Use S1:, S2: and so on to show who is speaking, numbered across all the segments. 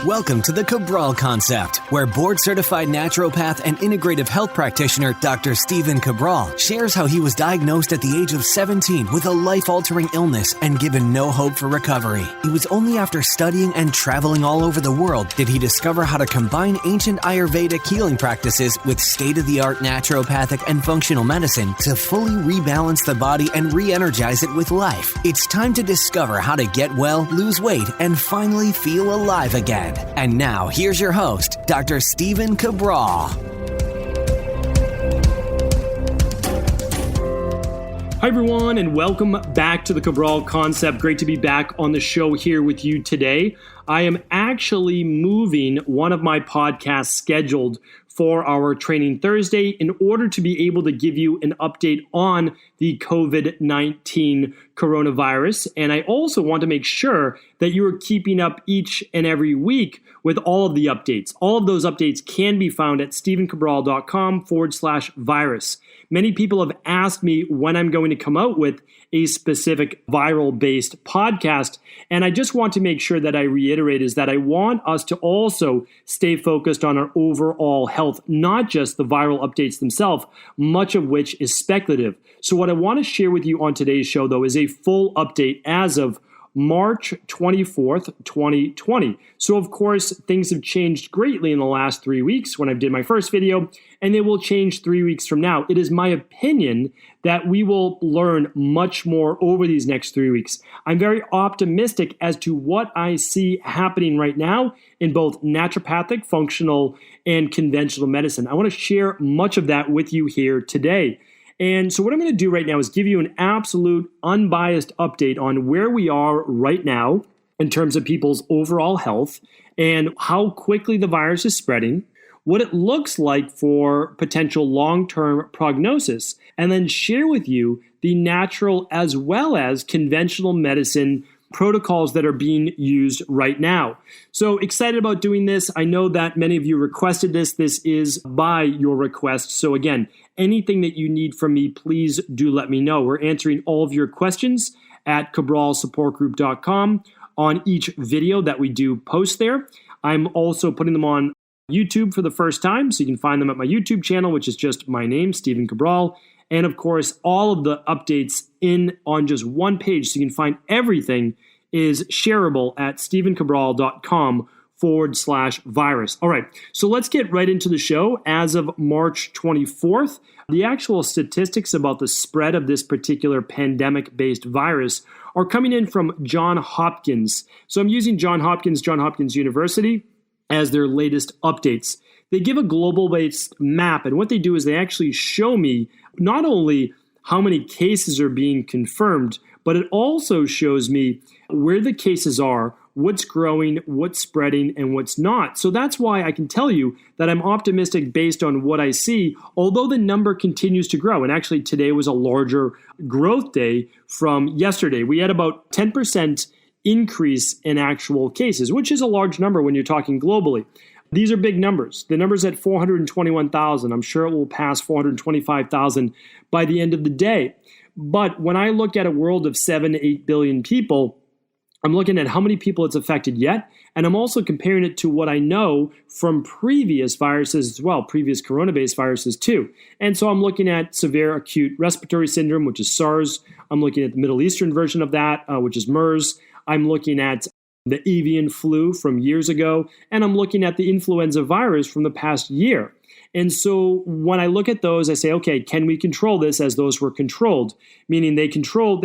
S1: Welcome to the Cabral Concept, where board-certified naturopath and integrative health practitioner Dr. Stephen Cabral shares how he was diagnosed at the age of 17 with a life-altering illness and given no hope for recovery. It was only after studying and traveling all over the world did he discover how to combine ancient Ayurvedic healing practices with state-of-the-art naturopathic and functional medicine to fully rebalance the body and re-energize it with life. It's time to discover how to get well, lose weight, and finally feel alive again. And now, here's your host, Dr. Stephen Cabral.
S2: Hi, everyone, and welcome back to the Cabral Concept. Great to be back on the show here with you today. I am actually moving one of my podcasts scheduled for our Training Thursday in order to be able to give you an update on the COVID-19 coronavirus. And I also want to make sure that you are keeping up each and every week with all of the updates. All of those updates can be found at stephencabral.com/virus. Many people have asked me when I'm going to come out with a specific viral-based podcast, and I just want to make sure that I reiterate is that I want us to also stay focused on our overall health, not just the viral updates themselves, much of which is speculative. So what I want to share with you on today's show, though, is a full update as of March 24th, 2020. So, of course, things have changed greatly in the last 3 weeks when I did my first video, and they will change 3 weeks from now. It is my opinion that we will learn much more over these next 3 weeks. I'm very optimistic as to what I see happening right now in both naturopathic, functional, and conventional medicine. I want to share much of that with you here today. And so what I'm going to do right now is give you an absolute unbiased update on where we are right now in terms of people's overall health and how quickly the virus is spreading, what it looks like for potential long-term prognosis, and then share with you the natural as well as conventional medicine protocols that are being used right now. So excited about doing this. I know that many of you requested this. This is by your request. So again, anything that you need from me, please do let me know. We're answering all of your questions at cabralsupportgroup.com on each video that we do post there. I'm also putting them on YouTube for the first time, so you can find them at my YouTube channel, which is just my name, Stephen Cabral. And of course, all of the updates on just one page, so you can find everything, is shareable at stephencabral.com/virus. All right, so let's get right into the show. As of March 24th, the actual statistics about the spread of this particular pandemic-based virus are coming in from John Hopkins. So I'm using John Hopkins University as their latest updates. They give a global-based map, and what they do is they actually show me not only how many cases are being confirmed, but it also shows me where the cases are, what's growing, what's spreading, and what's not. So that's why I can tell you that I'm optimistic based on what I see, although the number continues to grow. And actually today was a larger growth day from yesterday. We had about 10% increase in actual cases, which is a large number when you're talking globally. These are big numbers. The number's at 421,000. I'm sure it will pass 425,000 by the end of the day. But when I look at a world of 7 to 8 billion people, I'm looking at how many people it's affected yet, and I'm also comparing it to what I know from previous viruses as well, previous corona-based viruses too. And so I'm looking at severe acute respiratory syndrome, which is SARS. I'm looking at the Middle Eastern version of that, which is MERS. I'm looking at the avian flu from years ago, and I'm looking at the influenza virus from the past year. And so when I look at those, I say, okay, can we control this as those were controlled? Meaning they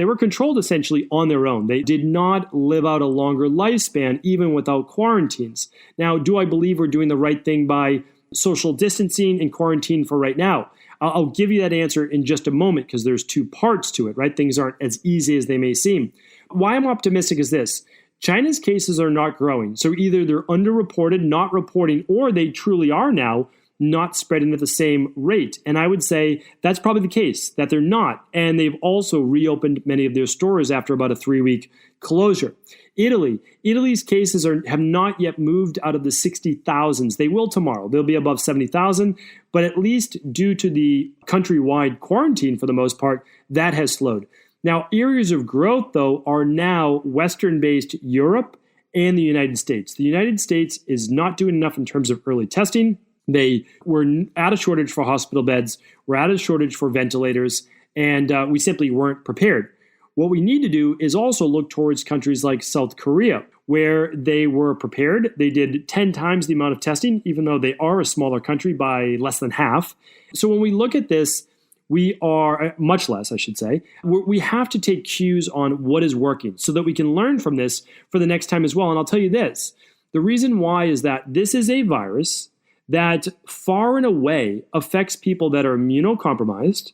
S2: were controlled essentially on their own. They did not live out a longer lifespan, even without quarantines. Now, do I believe we're doing the right thing by social distancing and quarantine for right now? I'll give you that answer in just a moment because there's two parts to it, right? Things aren't as easy as they may seem. Why I'm optimistic is this. China's cases are not growing. So either they're underreported, not reporting, or they truly are now not spreading at the same rate. And I would say that's probably the case, that they're not. And they've also reopened many of their stores after about a 3-week closure. Italy's cases have not yet moved out of the 60,000s. They will tomorrow. They'll be above 70,000. But at least due to the countrywide quarantine, for the most part, that has slowed. Now, areas of growth, though, are now Western-based Europe and the United States. The United States is not doing enough in terms of early testing. They were at a shortage for hospital beds, we're at a shortage for ventilators, and we simply weren't prepared. What we need to do is also look towards countries like South Korea, where they were prepared. They did 10 times the amount of testing, even though they are a smaller country by less than half. So when we look at this, we are much less, I should say. We have to take cues on what is working so that we can learn from this for the next time as well. And I'll tell you this, the reason why is that this is a virus that far and away affects people that are immunocompromised.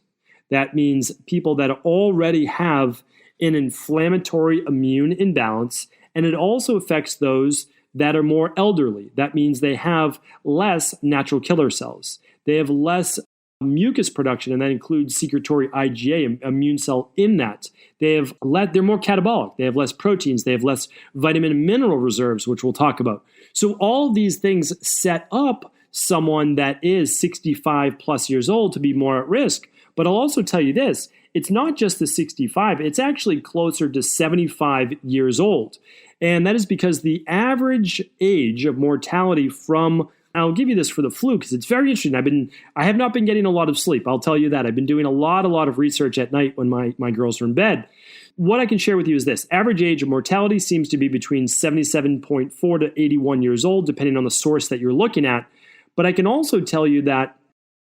S2: That means people that already have an inflammatory immune imbalance, and it also affects those that are more elderly. That means they have less natural killer cells. They have less mucus production, and that includes secretory IgA, immune cell in that. They're more catabolic. They have less proteins. They have less vitamin and mineral reserves, which we'll talk about. So all of these things set up someone that is 65 plus years old to be more at risk. But I'll also tell you this, it's not just the 65, it's actually closer to 75 years old. And that is because the average age of mortality from, I'll give you this for the flu because it's very interesting. I have not been getting a lot of sleep. I'll tell you that. I've been doing a lot of research at night when my girls are in bed. What I can share with you is this. Average age of mortality seems to be between 77.4 to 81 years old, depending on the source that you're looking at. But I can also tell you that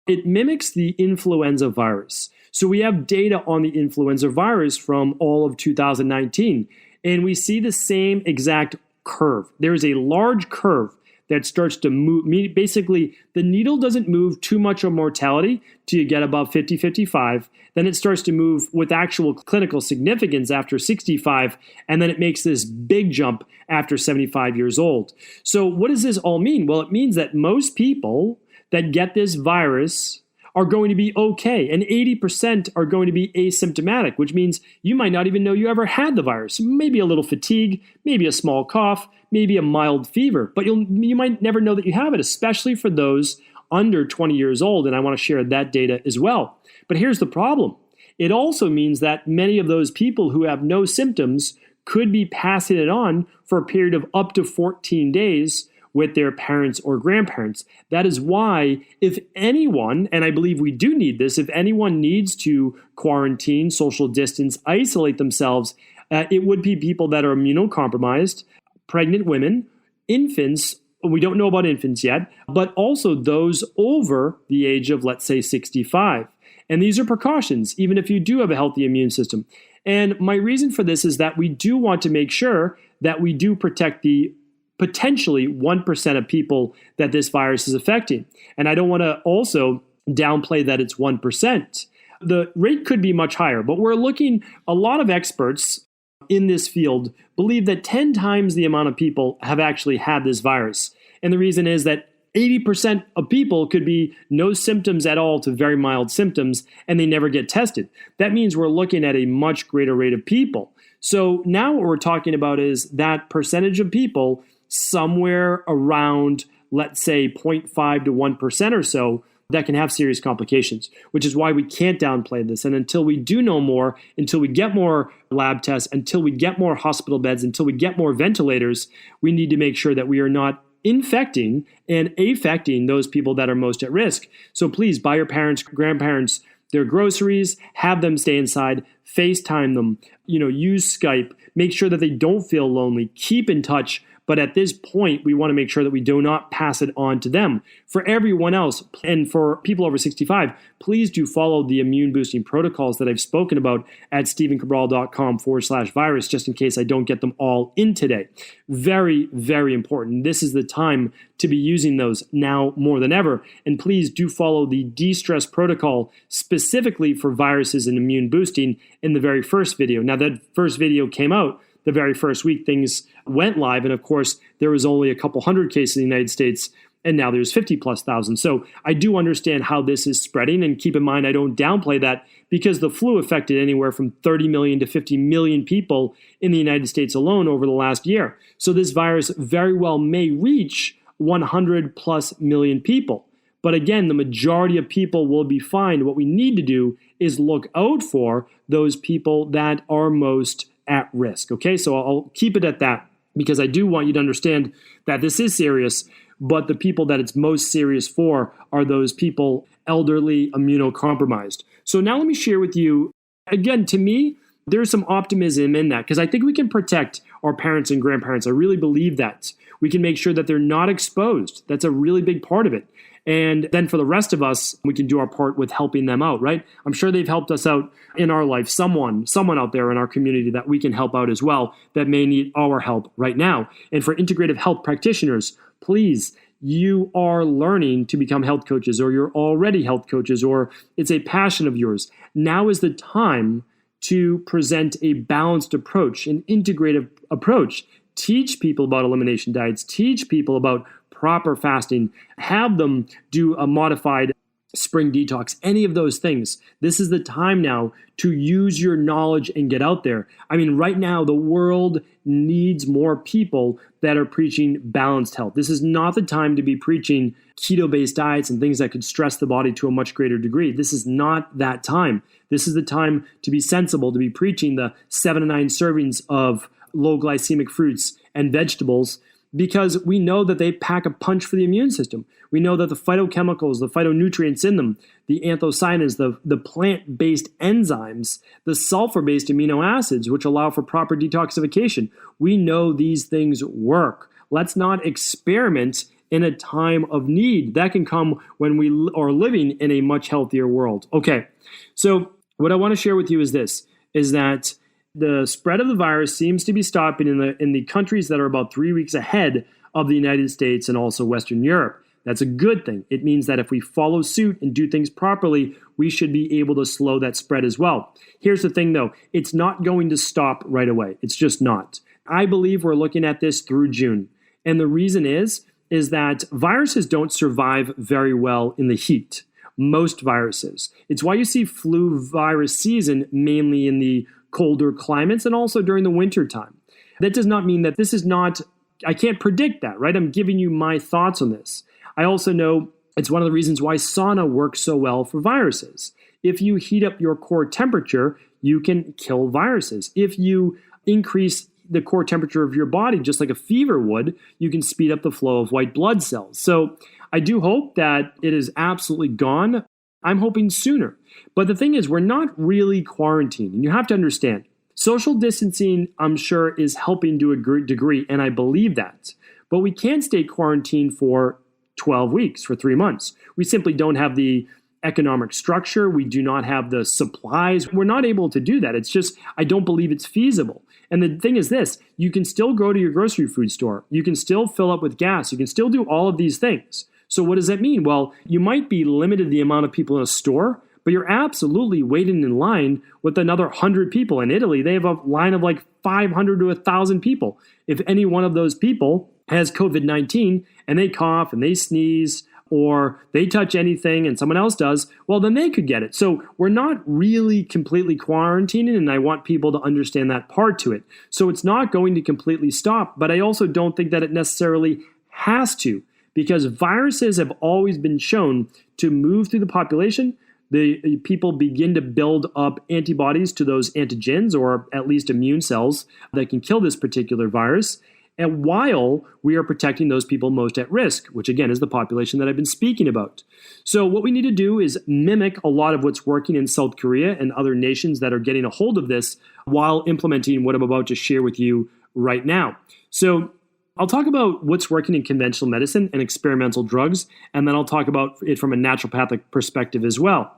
S2: it mimics the influenza virus. So we have data on the influenza virus from all of 2019, and we see the same exact curve. There is a large curve that starts to move. Basically, the needle doesn't move too much on mortality till you get above 50, 55. Then it starts to move with actual clinical significance after 65, and then it makes this big jump after 75 years old. So what does this all mean? Well, it means that most people that get this virus are going to be okay, and 80% are going to be asymptomatic, which means you might not even know you ever had the virus. Maybe a little fatigue, maybe a small cough, maybe a mild fever, but you might never know that you have it, especially for those under 20 years old, and I want to share that data as well. But here's the problem. It also means that many of those people who have no symptoms could be passing it on for a period of up to 14 days with their parents or grandparents. That is why if anyone, and I believe we do need this, if anyone needs to quarantine, social distance, isolate themselves, it would be people that are immunocompromised, pregnant women, infants. We don't know about infants yet, but also those over the age of, let's say, 65. And these are precautions, even if you do have a healthy immune system. And my reason for this is that we do want to make sure that we do protect the potentially 1% of people that this virus is affecting. And I don't want to also downplay that it's 1%. The rate could be much higher, but a lot of experts in this field believe that 10 times the amount of people have actually had this virus. And the reason is that 80% of people could be no symptoms at all to very mild symptoms, and they never get tested. That means we're looking at a much greater rate of people. So now what we're talking about is that percentage of people somewhere around, let's say, 0.5 to 1% or so that can have serious complications, which is why we can't downplay this. And until we do know more, until we get more lab tests, until we get more hospital beds, until we get more ventilators, we need to make sure that we are not infecting and affecting those people that are most at risk. So please buy your parents, grandparents their groceries, have them stay inside, FaceTime them, use Skype, make sure that they don't feel lonely, keep in touch. But at this point, we want to make sure that we do not pass it on to them. For everyone else, and for people over 65, please do follow the immune boosting protocols that I've spoken about at stephencabral.com/virus, just in case I don't get them all in today. Very, very important. This is the time to be using those now more than ever. And please do follow the de-stress protocol specifically for viruses and immune boosting in the very first video. Now, that first video came out the very first week things went live. And of course, there was only a couple hundred cases in the United States, and now there's 50,000+. So I do understand how this is spreading. And keep in mind, I don't downplay that because the flu affected anywhere from 30 million to 50 million people in the United States alone over the last year. So this virus very well may reach 100+ million people. But again, the majority of people will be fine. What we need to do is look out for those people that are most at risk. Okay, so I'll keep it at that. because I do want you to understand that this is serious, but the people that it's most serious for are those people elderly, immunocompromised. So now let me share with you, again, to me, there's some optimism in that because I think we can protect our parents and grandparents. I really believe that. We can make sure that they're not exposed. That's a really big part of it. And then for the rest of us, we can do our part with helping them out, right? I'm sure they've helped us out in our life, someone out there in our community that we can help out as well that may need our help right now. And for integrative health practitioners, please, you are learning to become health coaches or you're already health coaches or it's a passion of yours. Now is the time to present a balanced approach, an integrative approach. Teach people about elimination diets, teach people about proper fasting, have them do a modified spring detox, any of those things. This is the time now to use your knowledge and get out there. I mean, right now, the world needs more people that are preaching balanced health. This is not the time to be preaching keto-based diets and things that could stress the body to a much greater degree. This is not that time. This is the time to be sensible, to be preaching the 7 to 9 servings of low glycemic fruits and vegetables, because we know that they pack a punch for the immune system. We know that the phytochemicals, the phytonutrients in them, the anthocyanins, the plant-based enzymes, the sulfur-based amino acids, which allow for proper detoxification. We know these things work. Let's not experiment in a time of need. That can come when we are living in a much healthier world. Okay, so what I want to share with you is this, is that the spread of the virus seems to be stopping in the countries that are about 3 weeks ahead of the United States and also Western Europe. That's a good thing. It means that if we follow suit and do things properly, we should be able to slow that spread as well. Here's the thing though, it's not going to stop right away. It's just not. I believe we're looking at this through June. And the reason is that viruses don't survive very well in the heat. Most viruses. It's why you see flu virus season mainly in the colder climates and also during the winter time. That does not mean that this is not, I can't predict that, right? I'm giving you my thoughts on this. I also know it's one of the reasons why sauna works so well for viruses. If you heat up your core temperature, you can kill viruses. If you increase the core temperature of your body, just like a fever would, you can speed up the flow of white blood cells. So I do hope that it is absolutely gone. I'm hoping sooner. But the thing is, we're not really quarantined. And you have to understand, social distancing, I'm sure, is helping to a degree, and I believe that. But we can't stay quarantined for 12 weeks, for 3 months. We simply don't have the economic structure. We do not have the supplies. We're not able to do that. It's just, I don't believe it's feasible. And the thing is this, you can still go to your grocery food store. You can still fill up with gas. You can still do all of these things. So what does that mean? Well, you might be limited the amount of people in a store, but you're absolutely waiting in line with another 100 people. In Italy, they have a line of like 500 to 1,000 people. If any one of those people has COVID-19 and they cough and they sneeze or they touch anything and someone else does, well, then they could get it. So we're not really completely quarantining, and I want people to understand that part to it. So it's not going to completely stop, but I also don't think that it necessarily has to, because viruses have always been shown to move through the population. The people begin to build up antibodies to those antigens, or at least immune cells that can kill this particular virus. And while we are protecting those people most at risk, which again is the population that I've been speaking about. So what we need to do is mimic a lot of what's working in South Korea and other nations that are getting a hold of this while implementing what I'm about to share with you right now. So I'll talk about what's working in conventional medicine and experimental drugs, and then I'll talk about it from a naturopathic perspective as well.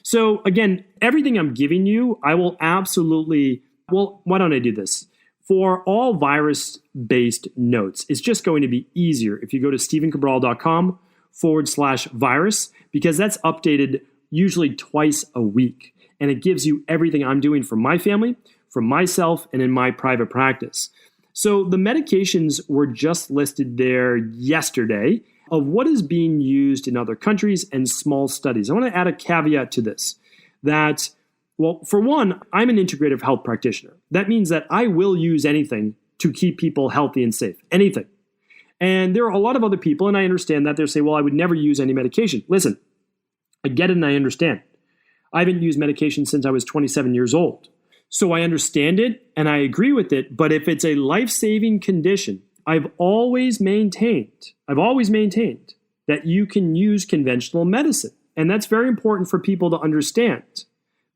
S2: So again, everything I'm giving you, I will absolutely, well, why don't I do this? For all virus-based notes, it's just going to be easier if you go to stephencabral.com/virus, because that's updated usually twice a week. And it gives you everything I'm doing for my family, for myself, and in my private practice. So the medications were just listed there yesterday of what is being used in other countries and small studies. I want to add a caveat to this, that, well, for one, I'm an integrative health practitioner. That means that I will use anything to keep people healthy and safe, anything. And there are a lot of other people, and I understand that, they'll say, well, I would never use any medication. Listen, I get it and I understand. I haven't used medication since I was 27 years old. So I understand it and I agree with it, but if it's a life-saving condition, I've always maintained that you can use conventional medicine. And that's very important for people to understand,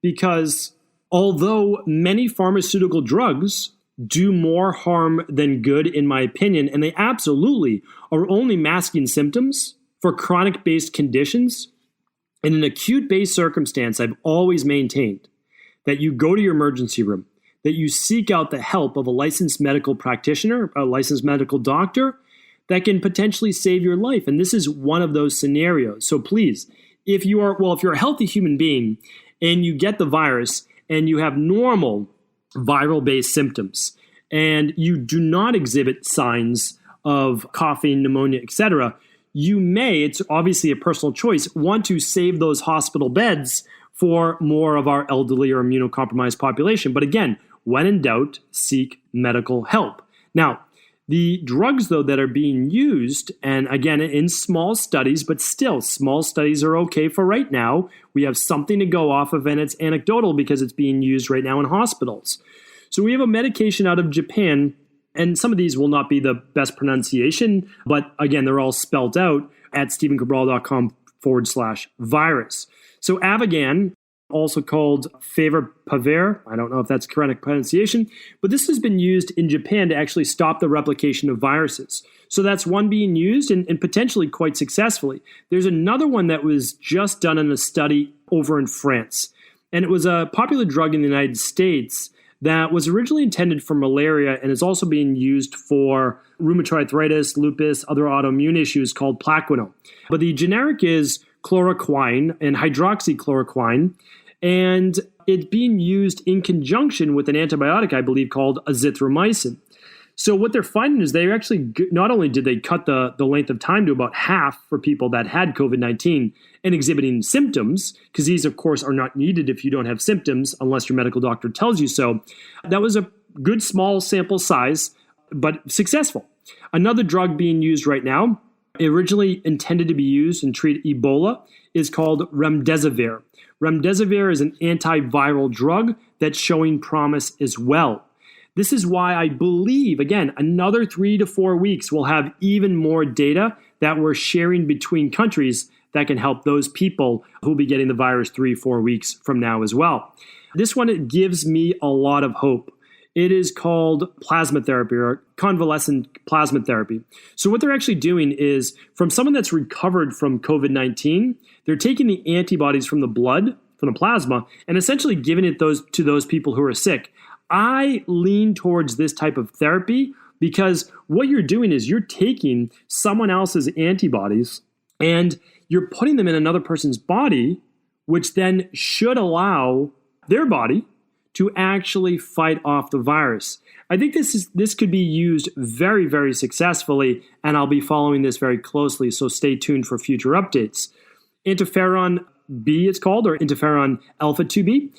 S2: because although many pharmaceutical drugs do more harm than good, in my opinion, and they absolutely are only masking symptoms for chronic-based conditions, in an acute-based circumstance, I've always maintained that you go to your emergency room, that you seek out the help of a licensed medical practitioner, a licensed medical doctor that can potentially save your life. And this is one of those scenarios. So please, if you're a healthy human being and you get the virus and you have normal viral-based symptoms and you do not exhibit signs of coughing, pneumonia, etc., you may, it's obviously a personal choice, want to save those hospital beds for more of our elderly or immunocompromised population. But again, when in doubt, seek medical help. Now, the drugs, though, that are being used, and again, in small studies, but still, small studies are okay for right now. We have something to go off of, and it's anecdotal because it's being used right now in hospitals. So we have a medication out of Japan, and some of these will not be the best pronunciation, but again, they're all spelt out at stephencabral.com/virus. So Ativan, also called favipiravir, I don't know if that's correct pronunciation, but this has been used in Japan to actually stop the replication of viruses. So that's one being used and potentially quite successfully. There's another one that was just done in a study over in France, and it was a popular drug in the United States that was originally intended for malaria and is also being used for rheumatoid arthritis, lupus, other autoimmune issues, called Plaquenil. But the generic is chloroquine and hydroxychloroquine, and it's being used in conjunction with an antibiotic, I believe, called azithromycin. So what they're finding is they actually, not only did they cut the length of time to about half for people that had COVID-19 and exhibiting symptoms, because these, of course, are not needed if you don't have symptoms unless your medical doctor tells you so. That was a good small sample size, but successful. Another drug being used right now, originally intended to be used and treat Ebola, is called remdesivir. Remdesivir is an antiviral drug that's showing promise as well. This is why I believe, again, another 3 to 4 weeks we'll have even more data that we're sharing between countries that can help those people who'll be getting the virus 3-4 weeks from now as well. This one, it gives me a lot of hope. It is called plasma therapy or convalescent plasma therapy. So what they're actually doing is, from someone that's recovered from COVID-19, they're taking the antibodies from the blood, from the plasma, and essentially giving it to those people who are sick. I lean towards this type of therapy because what you're doing is you're taking someone else's antibodies and you're putting them in another person's body, which then should allow their body to actually fight off the virus. I think this could be used very, very successfully, and I'll be following this very closely, so stay tuned for future updates. Interferon B, it's called, or interferon alpha 2B,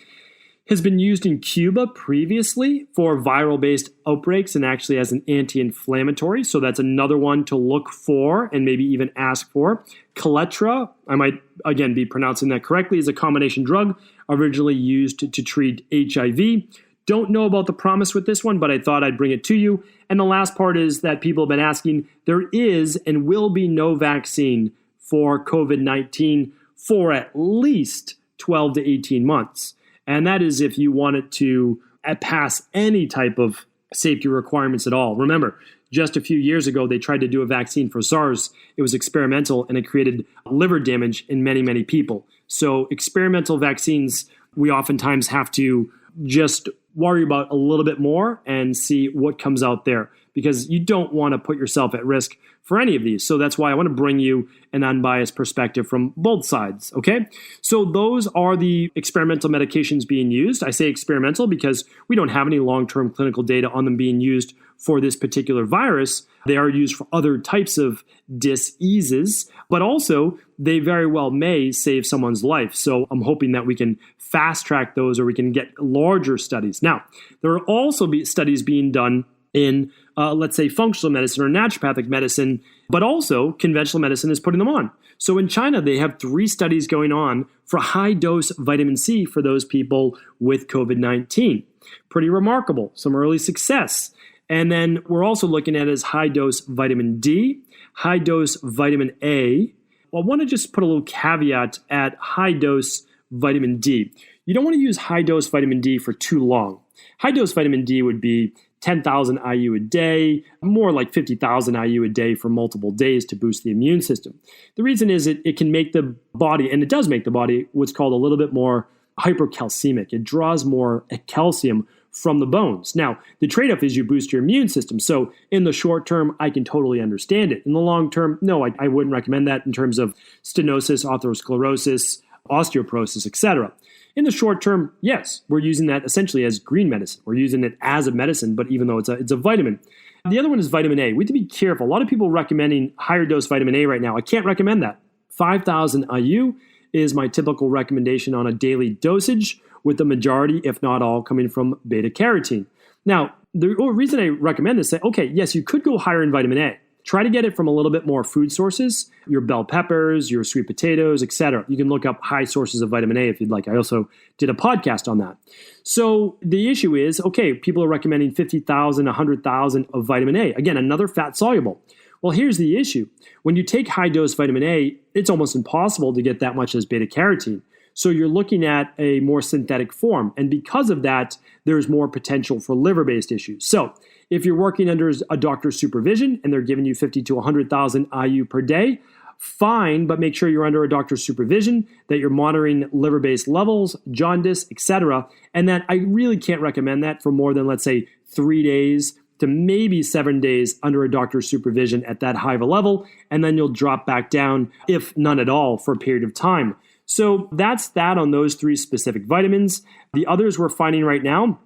S2: has been used in Cuba previously for viral-based outbreaks and actually as an anti-inflammatory. So that's another one to look for and maybe even ask for. Kaletra, I might again be pronouncing that correctly, is a combination drug originally used to treat HIV. Don't know about the promise with this one, but I thought I'd bring it to you. And the last part is that people have been asking, there is and will be no vaccine for COVID-19 for at least 12 to 18 months. And that is if you wanted to pass any type of safety requirements at all. Remember, just a few years ago, they tried to do a vaccine for SARS. It was experimental, and it created liver damage in many, many people. So experimental vaccines, we oftentimes have to just worry about a little bit more and see what comes out there, because you don't want to put yourself at risk for any of these. So that's why I want to bring you an unbiased perspective from both sides, okay? So those are the experimental medications being used. I say experimental because we don't have any long-term clinical data on them being used for this particular virus. They are used for other types of diseases, but also they very well may save someone's life. So I'm hoping that we can fast track those, or we can get larger studies. Now, there are also studies being done in let's say, functional medicine or naturopathic medicine, but also conventional medicine is putting them on. So in China, they have 3 studies going on for high-dose vitamin C for those people with COVID-19. Pretty remarkable, some early success. And then we're also looking at is high-dose vitamin D, high-dose vitamin A. Well, I want to just put a little caveat at high-dose vitamin D. You don't want to use high-dose vitamin D for too long. High-dose vitamin D would be 10,000 IU a day, more like 50,000 IU a day for multiple days to boost the immune system. The reason is it can make the body, and it does make the body, what's called a little bit more hypercalcemic. It draws more calcium from the bones. Now, the trade-off is you boost your immune system. So in the short term, I can totally understand it. In the long term, no, I wouldn't recommend that in terms of stenosis, atherosclerosis, osteoporosis, etc. In the short term, yes, we're using that essentially as green medicine. We're using it as a medicine, but even though it's a vitamin. The other one is vitamin A. We have to be careful. A lot of people are recommending higher dose vitamin A right now. I can't recommend that. 5,000 IU is my typical recommendation on a daily dosage, with the majority, if not all, coming from beta carotene. Now, the reason I recommend this is, okay, yes, you could go higher in vitamin A. Try to get it from a little bit more food sources, your bell peppers, your sweet potatoes, etc. You can look up high sources of vitamin A if you'd like. I also did a podcast on that. So the issue is, okay, people are recommending 50,000, 100,000 of vitamin A. Again, another fat soluble. Well, here's the issue. When you take high dose vitamin A, it's almost impossible to get that much as beta carotene. So you're looking at a more synthetic form. And because of that, there's more potential for liver-based issues. So if you're working under a doctor's supervision and they're giving you 50 to 100,000 IU per day, fine, but make sure you're under a doctor's supervision, that you're monitoring liver-based levels, jaundice, etc. And that I really can't recommend that for more than, let's say, 3 days to maybe 7 days under a doctor's supervision at that high of a level. And then you'll drop back down, if none at all, for a period of time. So that's that on those 3 specific vitamins. The others we're finding right now,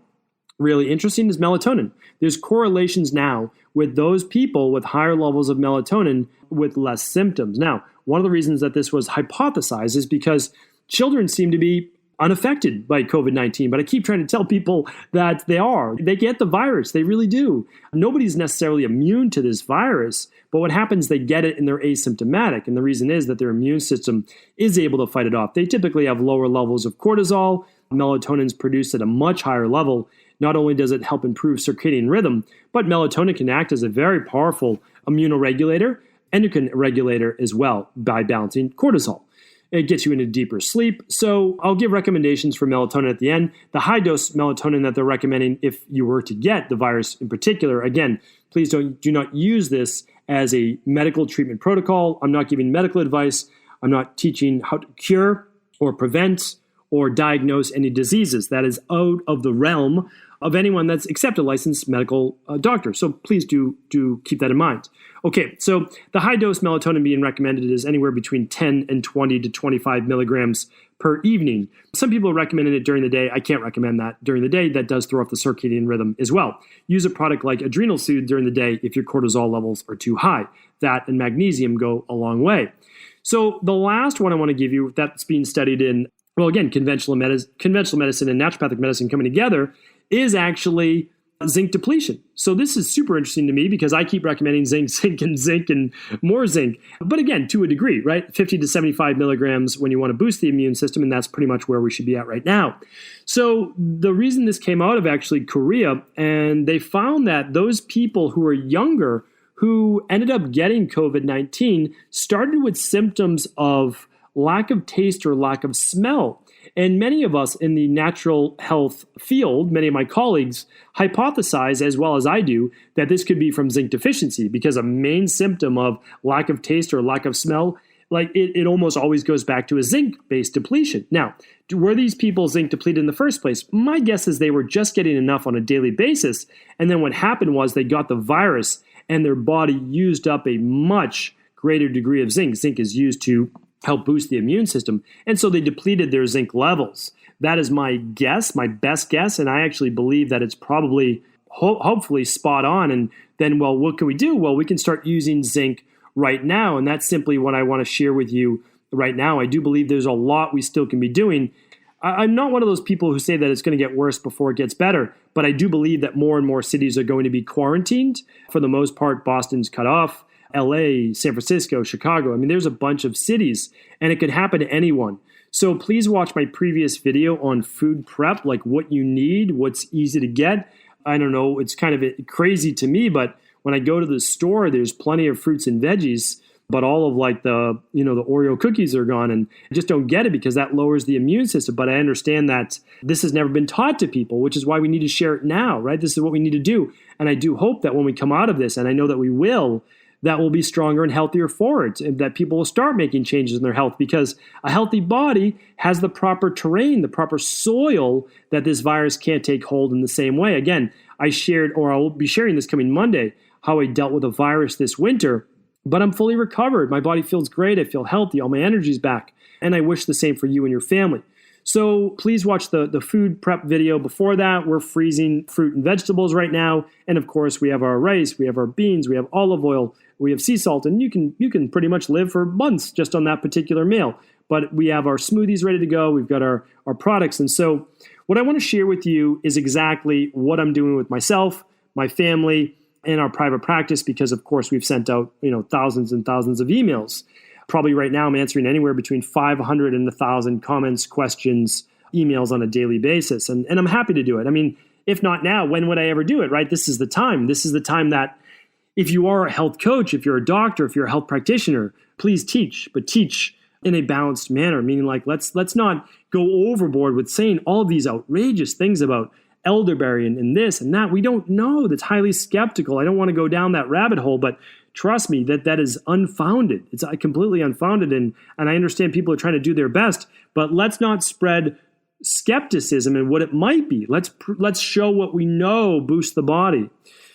S2: really interesting, is melatonin. There's correlations now with those people with higher levels of melatonin with less symptoms. Now, one of the reasons that this was hypothesized is because children seem to be unaffected by COVID-19, but I keep trying to tell people that they are. They get the virus. They really do. Nobody's necessarily immune to this virus, but what happens, they get it and they're asymptomatic. And the reason is that their immune system is able to fight it off. They typically have lower levels of cortisol. Melatonin's produced at a much higher level. Not only does it help improve circadian rhythm, but melatonin can act as a very powerful immunoregulator, endocrine regulator as well by balancing cortisol. It gets you into deeper sleep. So I'll give recommendations for melatonin at the end. The high-dose melatonin that they're recommending if you were to get the virus in particular, again, please do not use this as a medical treatment protocol. I'm not giving medical advice. I'm not teaching how to cure or prevent or diagnose any diseases. That is out of the realm of anyone that's except a licensed medical doctor. So please do keep that in mind. Okay, so the high-dose melatonin being recommended is anywhere between 10 and 20 to 25 milligrams per evening. Some people are recommending it during the day. I can't recommend that during the day. That does throw off the circadian rhythm as well. Use a product like Adrenal Soothe during the day if your cortisol levels are too high. That and magnesium go a long way. So the last one I want to give you that's being studied in, well, again, conventional medicine and naturopathic medicine coming together is actually zinc depletion. So this is super interesting to me because I keep recommending zinc, and more zinc. But again, to a degree, right? 50 to 75 milligrams when you want to boost the immune system, and that's pretty much where we should be at right now. So the reason this came out of actually Korea, and they found that those people who are younger who ended up getting COVID-19 started with symptoms of lack of taste or lack of smell. And many of us in the natural health field, many of my colleagues, hypothesize, as well as I do, that this could be from zinc deficiency because a main symptom of lack of taste or lack of smell, like it almost always goes back to a zinc-based depletion. Now, were these people zinc depleted in the first place? My guess is they were just getting enough on a daily basis. And then what happened was they got the virus and their body used up a much greater degree of zinc. Zinc is used to help boost the immune system. And so they depleted their zinc levels. That is my guess, my best guess. And I actually believe that it's probably, hopefully spot on. And then, well, what can we do? Well, we can start using zinc right now. And that's simply what I want to share with you right now. I do believe there's a lot we still can be doing. I'm not one of those people who say that it's going to get worse before it gets better, but I do believe that more and more cities are going to be quarantined. For the most part, Boston's cut off, LA, San Francisco, Chicago. I mean, there's a bunch of cities, and it could happen to anyone. So please watch my previous video on food prep, like what you need, what's easy to get. I don't know, it's kind of crazy to me, but when I go to the store, there's plenty of fruits and veggies, but all of like the Oreo cookies are gone, and I just don't get it because that lowers the immune system. But I understand that this has never been taught to people, which is why we need to share it now, right? This is what we need to do. And I do hope that when we come out of this, and I know that we will, that will be stronger and healthier for it, and that people will start making changes in their health, because a healthy body has the proper terrain, the proper soil that this virus can't take hold in the same way. Again, I shared, or I'll be sharing this coming Monday, how I dealt with a virus this winter, but I'm fully recovered. My body feels great. I feel healthy. All my energy's back. And I wish the same for you and your family. So please watch the food prep video before that. We're freezing fruit and vegetables right now. And of course, we have our rice, we have our beans, we have olive oil, we have sea salt, and you can pretty much live for months just on that particular meal. But we have our smoothies ready to go. We've got our products. And so what I want to share with you is exactly what I'm doing with myself, my family, and our private practice, because of course we've sent out thousands and thousands of emails. Probably right now I'm answering anywhere between 500 and 1,000 comments, questions, emails on a daily basis. And I'm happy to do it. I mean, if not now, when would I ever do it, right? This is the time. This is the time that if you are a health coach, if you're a doctor, if you're a health practitioner, please teach, but teach in a balanced manner, meaning like let's not go overboard with saying all of these outrageous things about elderberry and this and that. We don't know. That's highly skeptical. I don't want to go down that rabbit hole, but trust me, that is unfounded. It's completely unfounded, and I understand people are trying to do their best, but let's not spread skepticism and what it might be. Let's show what we know boosts the body.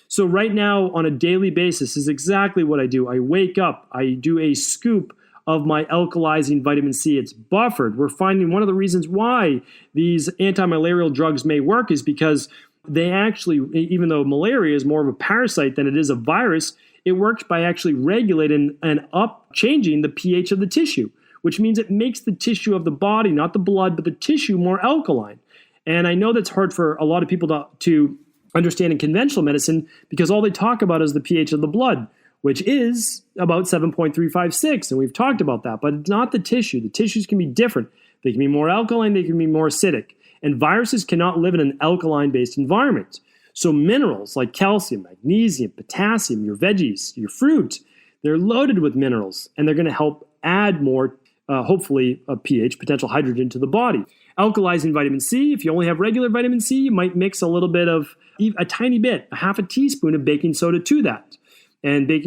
S2: So right now, on a daily basis, is exactly what I do. I wake up, I do a scoop of my alkalizing vitamin C. It's buffered. We're finding one of the reasons why these anti-malarial drugs may work is because they actually, even though malaria is more of a parasite than it is a virus, it works by actually regulating and changing the pH of the tissue, which means it makes the tissue of the body, not the blood, but the tissue more alkaline. And I know that's hard for a lot of people to understand in conventional medicine because all they talk about is the pH of the blood, which is about 7.356, and we've talked about that, but it's not the tissue. The tissues can be different. They can be more alkaline, they can be more acidic, and viruses cannot live in an alkaline-based environment. So minerals like calcium, magnesium, potassium, your veggies, your fruit, they're loaded with minerals, and they're going to help add more, hopefully, a pH, potential hydrogen to the body. Alkalizing vitamin C, if you only have regular vitamin C, you might mix a little bit of, a tiny bit, a half a teaspoon of baking soda to that. And the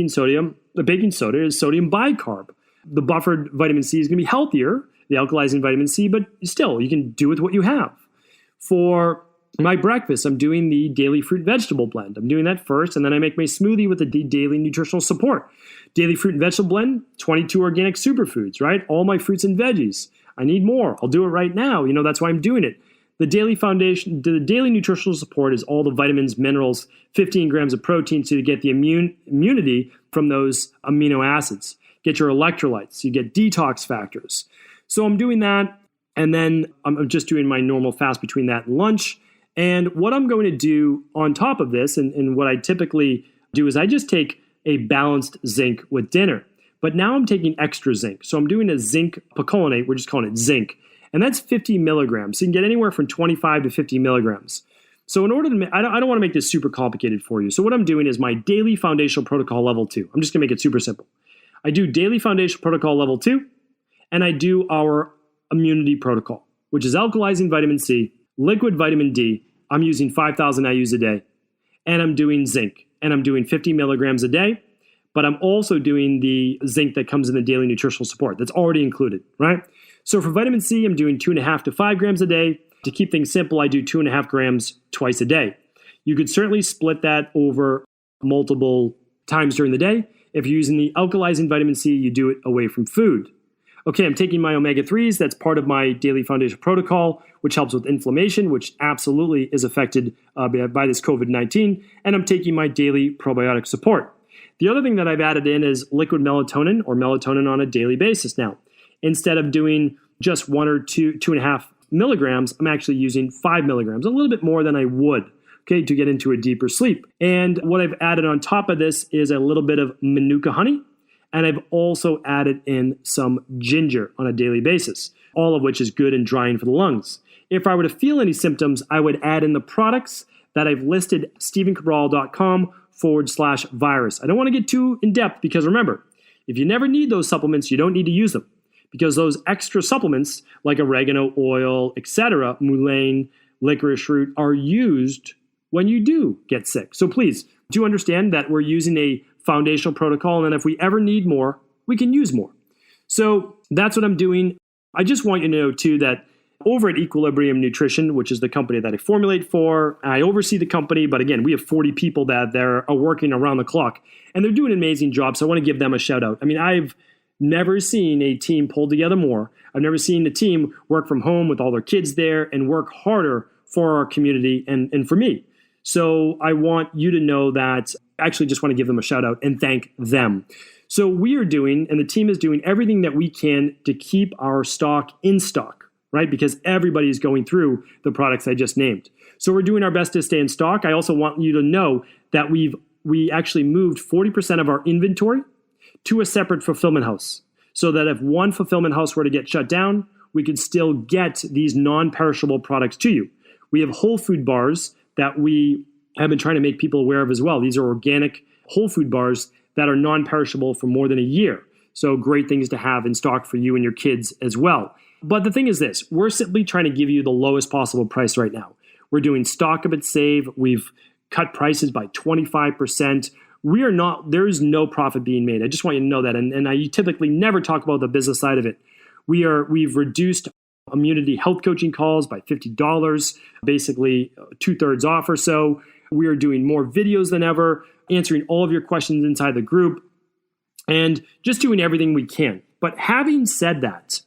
S2: baking soda is sodium bicarb. The buffered vitamin C is going to be healthier, the alkalizing vitamin C, but still, you can do with what you have. For my breakfast, I'm doing the daily fruit vegetable blend. I'm doing that first, and then I make my smoothie with the daily nutritional support. Daily fruit and vegetable blend, 22 organic superfoods, right? All my fruits and veggies. I need more. I'll do it right now. That's why I'm doing it. The daily foundation, the daily nutritional support is all the vitamins, minerals, 15 grams of protein so you get the immunity from those amino acids. Get your electrolytes. You get detox factors. So I'm doing that, and then I'm just doing my normal fast between that and lunch. And what I'm going to do on top of this, and what I typically do, is I just take a balanced zinc with dinner. But now I'm taking extra zinc. So I'm doing a zinc picolinate. We're just calling it zinc. And that's 50 milligrams. So you can get anywhere from 25 to 50 milligrams. So in order to, I don't want to make this super complicated for you. So what I'm doing is my daily foundational protocol level 2. I'm just going to make it super simple. I do daily foundational protocol level 2, and I do our immunity protocol, which is alkalizing vitamin C, liquid vitamin D. I'm using 5,000 IUs a day, and I'm doing zinc, and I'm doing 50 milligrams a day, but I'm also doing the zinc that comes in the daily nutritional support. That's already included, right? So for vitamin C, I'm doing 2.5 to 5 grams a day. To keep things simple, I do 2.5 grams twice a day. You could certainly split that over multiple times during the day. If you're using the alkalizing vitamin C, you do it away from food. Okay, I'm taking my omega-3s. That's part of my daily foundation protocol, which helps with inflammation, which absolutely is affected by this COVID-19. And I'm taking my daily probiotic support. The other thing that I've added in is liquid melatonin, or melatonin on a daily basis now. Instead of doing just 1 or 2.5 milligrams, I'm actually using 5 milligrams, a little bit more than I would, okay, to get into a deeper sleep. And what I've added on top of this is a little bit of Manuka honey, and I've also added in some ginger on a daily basis, all of which is good and drying for the lungs. If I were to feel any symptoms, I would add in the products that I've listed, stevencabral.com/virus. I don't want to get too in depth because remember, if you never need those supplements, you don't need to use them because those extra supplements like oregano oil, etc., mullein, licorice root are used when you do get sick. So please do understand that we're using a foundational protocol, and then if we ever need more, we can use more. So that's what I'm doing. I just want you to know too that over at Equilibrium Nutrition, which is the company that I formulate for, I oversee the company, but again, we have 40 people that are working around the clock, and they're doing an amazing job, so I want to give them a shout out. I mean, I've never seen a team pulled together more. I've never seen a team work from home with all their kids there and work harder for our community and for me. So I want you to know that I actually just want to give them a shout out and thank them. So we are doing, and the team is doing everything that we can to keep our stock in stock, right? Because everybody is going through the products I just named. So we're doing our best to stay in stock. I also want you to know that we actually moved 40% of our inventory to a separate fulfillment house so that if one fulfillment house were to get shut down, we could still get these non-perishable products to you. We have whole food bars that we have been trying to make people aware of as well. These are organic whole food bars that are non-perishable for more than a year. So great things to have in stock for you and your kids as well. But the thing is this, we're simply trying to give you the lowest possible price right now. We're doing stock up and save. We've cut prices by 25%. There is no profit being made. I just want you to know that. And I typically never talk about the business side of it. We've reduced immunity health coaching calls by $50, basically 2/3 off or so. We are doing more videos than ever, answering all of your questions inside the group, and just doing everything we can. But having said that,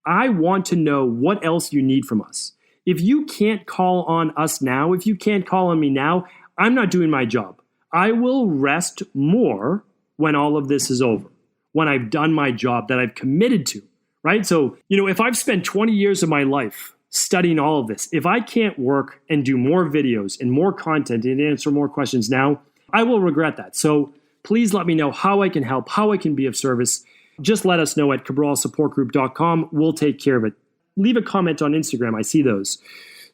S2: I want to know what else you need from us. If you can't call on us now, if you can't call on me now, I'm not doing my job. I will rest more when all of this is over, when I've done my job that I've committed to, right? So, if I've spent 20 years of my life studying all of this, if I can't work and do more videos and more content and answer more questions now, I will regret that. So please let me know how I can help, how I can be of service. Just let us know at cabralsupportgroup.com. We'll take care of it. Leave a comment on Instagram. I see those.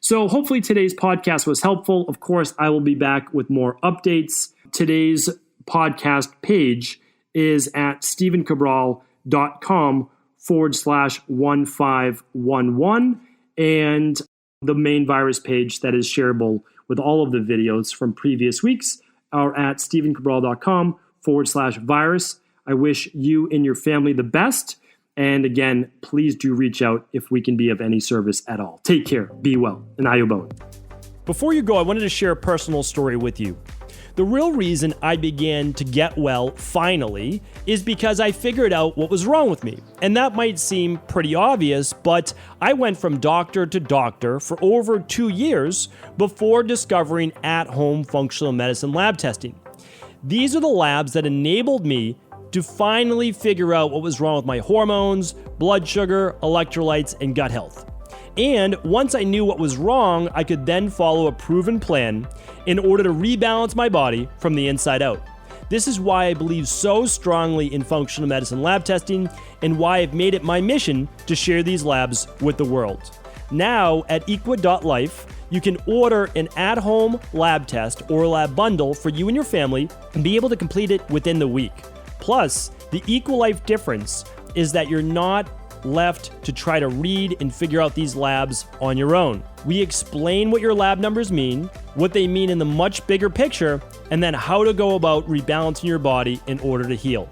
S2: So hopefully today's podcast was helpful. Of course, I will be back with more updates. Today's podcast page is at stevencabral.com/1511. And the main virus page that is shareable with all of the videos from previous weeks are at stevencabral.com/virus. I wish you and your family the best. And again, please do reach out if we can be of any service at all. Take care, be well, and Ayubon.
S3: Before you go, I wanted to share a personal story with you. The real reason I began to get well finally is because I figured out what was wrong with me. And that might seem pretty obvious, but I went from doctor to doctor for over 2 years before discovering at-home functional medicine lab testing. These are the labs that enabled me to finally figure out what was wrong with my hormones, blood sugar, electrolytes, and gut health. And once I knew what was wrong, I could then follow a proven plan in order to rebalance my body from the inside out. This is why I believe so strongly in functional medicine lab testing and why I've made it my mission to share these labs with the world. Now at equa.life, you can order an at-home lab test or lab bundle for you and your family and be able to complete it within the week. Plus, the EquaLife difference is that you're not left to try to read and figure out these labs on your own. We explain what your lab numbers mean, what they mean in the much bigger picture, and then how to go about rebalancing your body in order to heal.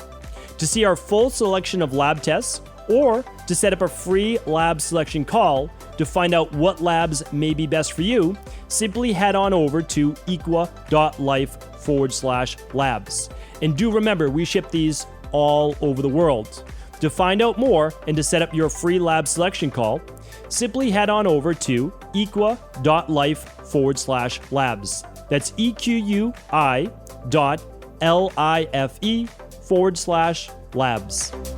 S3: To see our full selection of lab tests, or to set up a free lab selection call to find out what labs may be best for you, simply head on over to equa.life/labs. And do remember, we ship these all over the world. To find out more and to set up your free lab selection call, simply head on over to equa.life/labs. That's EQUI.LIFE/labs.